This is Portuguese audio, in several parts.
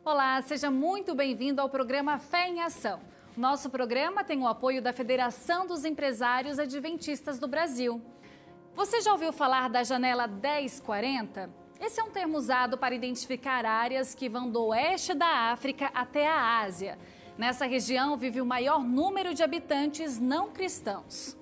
Olá, seja muito bem-vindo ao programa Fé em Ação. Nosso programa tem o apoio da Federação dos Empresários Adventistas do Brasil. Você já ouviu falar da janela 1040? Esse é um termo usado para identificar áreas que vão do oeste da África até a Ásia. Nessa região vive o maior número de habitantes não cristãos.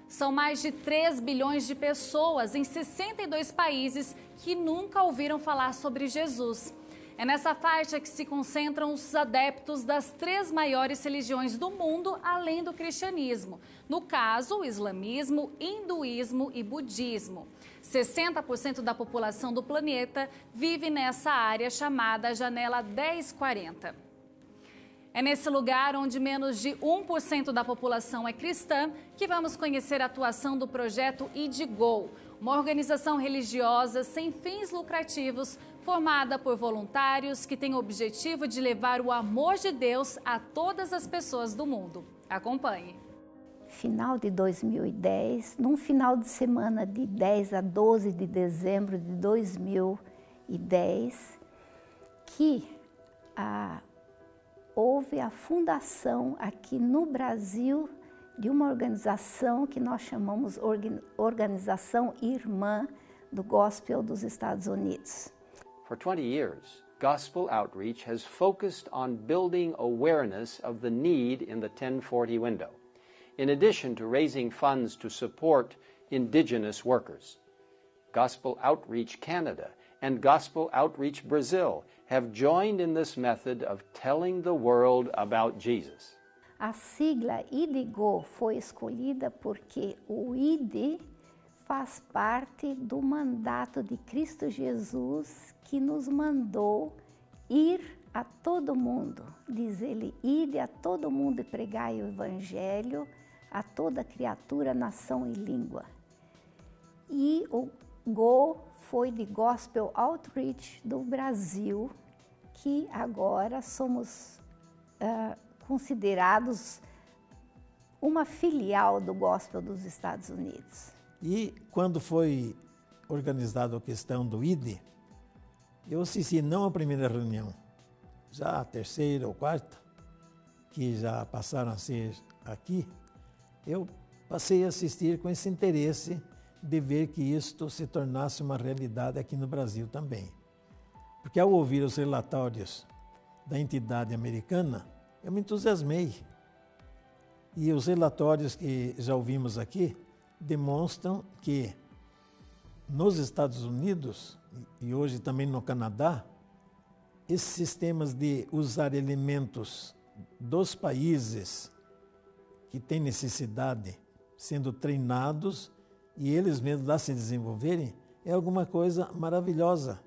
São mais de 3 bilhões de pessoas em 62 países que nunca ouviram falar sobre Jesus. É nessa faixa que se concentram os adeptos das 3 maiores religiões do mundo, além do cristianismo. No caso, o islamismo, hinduísmo e budismo. 60% da população do planeta vive nessa área chamada Janela 1040. É nesse lugar, onde menos de 1% da população é cristã, que vamos conhecer a atuação do projeto IDGO, uma organização religiosa sem fins lucrativos, formada por voluntários que tem o objetivo de levar o amor de Deus a todas as pessoas do mundo. Acompanhe. Final de 2010, num final de semana de 10 a 12 de dezembro de 2010, que houve a fundação aqui no Brasil de uma organização que nós chamamos Organização Irmã do Gospel dos Estados Unidos. For 20 years, Gospel Outreach has focused on building awareness of the need in the 1040 window, in addition to raising funds to support Indigenous workers. Gospel Outreach Canada and Gospel Outreach Brazil have joined in this method of telling the world about Jesus. A sigla IDGO foi escolhida porque o ID faz parte do mandato de Cristo Jesus, que nos mandou ir a todo mundo. Diz ele, ide a todo mundo e pregai o Evangelho a toda criatura, nação e língua. E o GO foi de Gospel Outreach do Brasil, que agora somos considerados uma filial do Gospel dos Estados Unidos. E quando foi organizada a questão do ID, eu assisti não a primeira reunião, já a terceira ou quarta, que já passaram a ser aqui, eu passei a assistir com esse interesse de ver que isto se tornasse uma realidade aqui no Brasil também. Porque ao ouvir os relatórios da entidade americana, eu me entusiasmei. E os relatórios que já ouvimos aqui demonstram que nos Estados Unidos e hoje também no Canadá, esses sistemas de usar elementos dos países que têm necessidade sendo treinados e eles mesmos lá se desenvolverem é alguma coisa maravilhosa,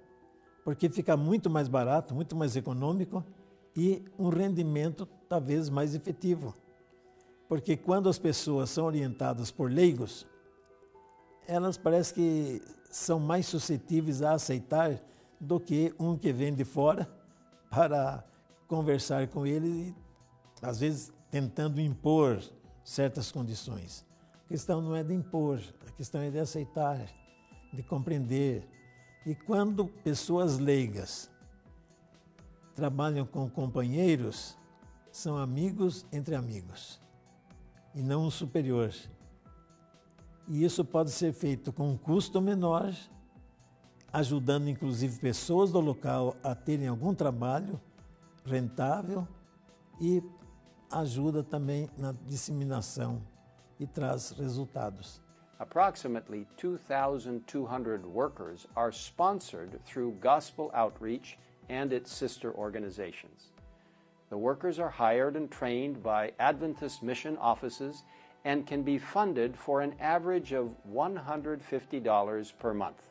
porque fica muito mais barato, muito mais econômico e um rendimento talvez mais efetivo. Porque quando as pessoas são orientadas por leigos, elas parecem que são mais suscetíveis a aceitar do que um que vem de fora para conversar com ele e, às vezes, tentando impor certas condições. A questão não é de impor, a questão é de aceitar, de compreender. E quando pessoas leigas trabalham com companheiros, são amigos entre amigos e não um superior. E isso pode ser feito com um custo menor, ajudando inclusive pessoas do local a terem algum trabalho rentável e ajuda também na disseminação e traz resultados. Approximately 2,200 workers are sponsored through Gospel Outreach and its sister organizations. The workers are hired and trained by Adventist mission offices and can be funded for an average of $150 per month.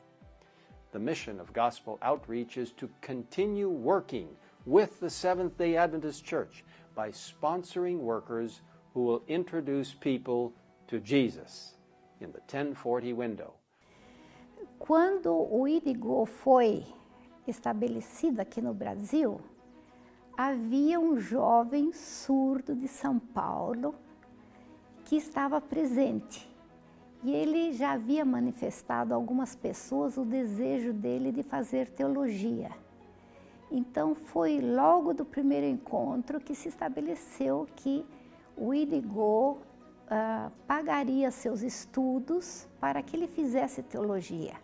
The mission of Gospel Outreach is to continue working with the Seventh-day Adventist Church by sponsoring workers who will introduce people to Jesus in the 1040 window. Quando o IDGO foi estabelecido aqui no Brasil, havia um jovem surdo de São Paulo que estava presente. E ele já havia manifestado a algumas pessoas o desejo dele de fazer teologia. Então foi logo do primeiro encontro que se estabeleceu que o IDGO pagaria seus estudos para que ele fizesse teologia,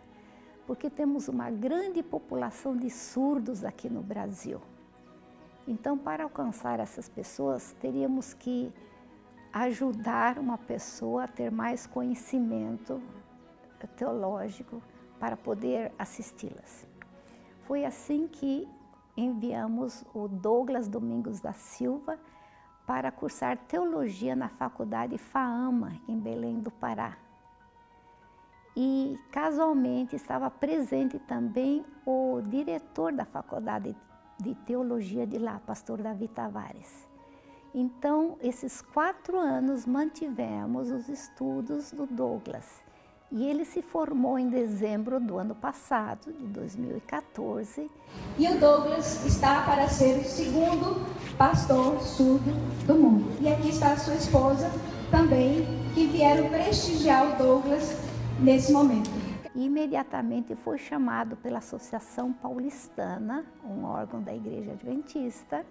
porque temos uma grande população de surdos aqui no Brasil. Então, para alcançar essas pessoas, teríamos que ajudar uma pessoa a ter mais conhecimento teológico para poder assisti-las. Foi assim que enviamos o Douglas Domingos da Silva para cursar teologia na Faculdade FAAMA, em Belém do Pará. E, casualmente, estava presente também o diretor da Faculdade de Teologia de lá, pastor Davi Tavares. Então, esses 4 anos mantivemos os estudos do Douglas. E ele se formou em dezembro do ano passado, de 2014. E o Douglas está para ser o segundo pastor surdo do mundo. E aqui está a sua esposa também, que vieram prestigiar o Douglas nesse momento. E imediatamente foi chamado pela Associação Paulistana, um órgão da Igreja Adventista,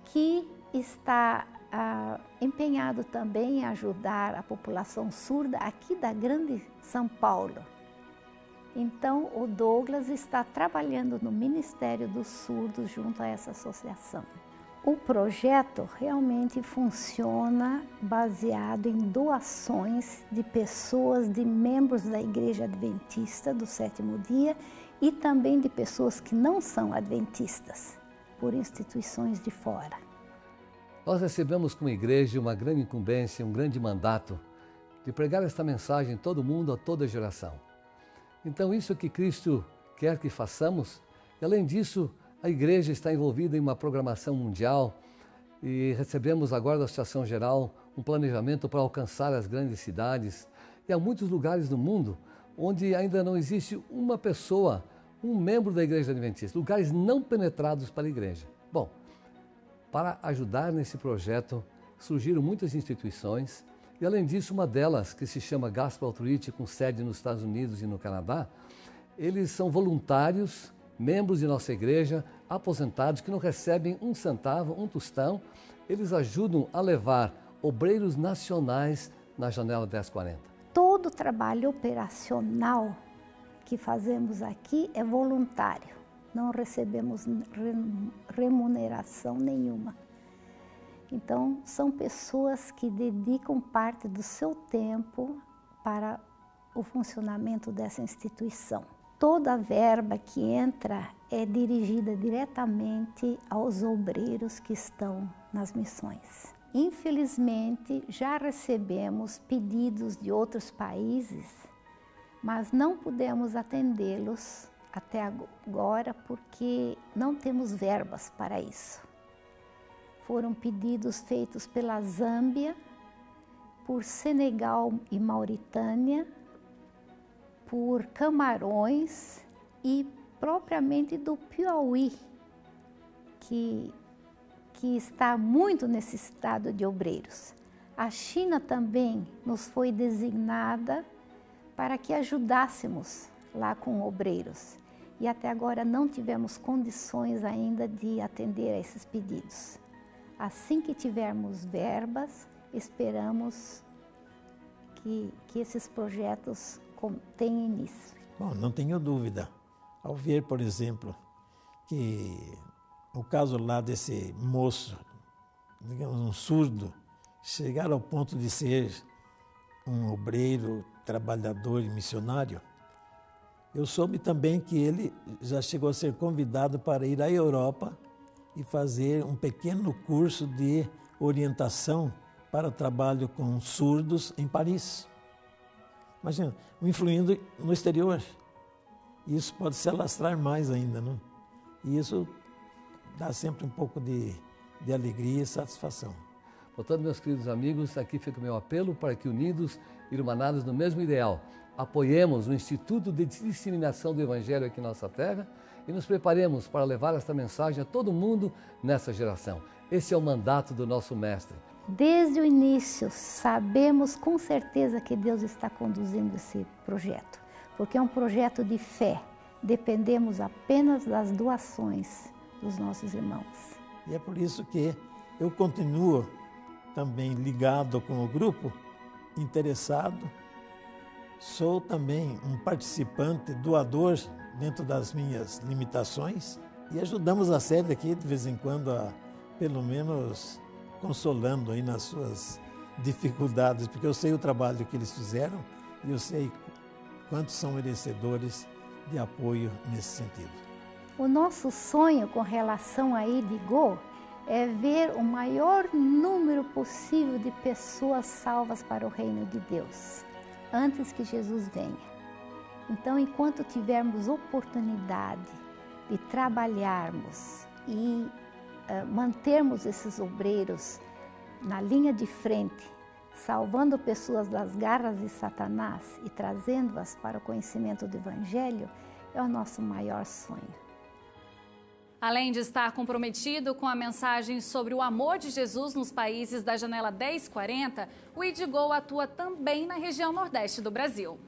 que está empenhado também em ajudar a população surda aqui da Grande São Paulo. Então, o Douglas está trabalhando no Ministério dos Surdos junto a essa associação. O projeto realmente funciona baseado em doações de pessoas, de membros da Igreja Adventista do Sétimo Dia e também de pessoas que não são adventistas, por instituições de fora. Nós recebemos como igreja uma grande incumbência, um grande mandato de pregar esta mensagem em todo mundo, a toda geração. Então, isso que Cristo quer que façamos, e além disso, a igreja está envolvida em uma programação mundial e recebemos agora da Associação Geral um planejamento para alcançar as grandes cidades. E há muitos lugares no mundo onde ainda não existe uma pessoa, um membro da Igreja Adventista, lugares não penetrados para a igreja. Bom, para ajudar nesse projeto, surgiram muitas instituições e, além disso, uma delas, que se chama Gospel Outreach, com sede nos Estados Unidos e no Canadá, eles são voluntários, membros de nossa igreja, aposentados, que não recebem um centavo, um tostão. Eles ajudam a levar obreiros nacionais na Janela 1040. Todo o trabalho operacional que fazemos aqui é voluntário. Não recebemos remuneração nenhuma. Então, são pessoas que dedicam parte do seu tempo para o funcionamento dessa instituição. Toda a verba que entra é dirigida diretamente aos obreiros que estão nas missões. Infelizmente, já recebemos pedidos de outros países, mas não pudemos atendê-los até agora porque não temos verbas para isso. Foram pedidos feitos pela Zâmbia, por Senegal e Mauritânia, por Camarões e propriamente do Piauí, que está muito necessitado de obreiros. A China também nos foi designada para que ajudássemos lá com obreiros. E até agora não tivemos condições ainda de atender a esses pedidos. Assim que tivermos verbas, esperamos que esses projetos tenham início. Bom, não tenho dúvida. Ao ver, por exemplo, que o caso lá desse moço, digamos, um surdo, chegar ao ponto de ser um obreiro, trabalhador e missionário, eu soube também que ele já chegou a ser convidado para ir à Europa e fazer um pequeno curso de orientação para o trabalho com surdos em Paris. Imagina, influindo no exterior. Isso pode se alastrar mais ainda, não? E isso dá sempre um pouco de alegria e satisfação. Portanto, meus queridos amigos, aqui fica o meu apelo para que, unidos e irmanados no mesmo ideal, apoiemos o Instituto de Disseminação do Evangelho aqui em nossa terra e nos preparemos para levar esta mensagem a todo mundo nessa geração. Esse é o mandato do nosso Mestre. Desde o início, sabemos com certeza que Deus está conduzindo esse projeto, porque é um projeto de fé. Dependemos apenas das doações dos nossos irmãos. E é por isso que eu continuo também ligado com o grupo, interessado. Sou também um participante, doador, dentro das minhas limitações. E ajudamos a sede aqui, de vez em quando, pelo menos consolando aí nas suas dificuldades, porque eu sei o trabalho que eles fizeram e eu sei quantos são merecedores de apoio nesse sentido. O nosso sonho com relação a IDGO é ver o maior número possível de pessoas salvas para o reino de Deus, antes que Jesus venha. Então, enquanto tivermos oportunidade de trabalharmos e mantermos esses obreiros na linha de frente, salvando pessoas das garras de Satanás e trazendo-as para o conhecimento do Evangelho, é o nosso maior sonho. Além de estar comprometido com a mensagem sobre o amor de Jesus nos países da Janela 1040, o IDGO atua também na região nordeste do Brasil.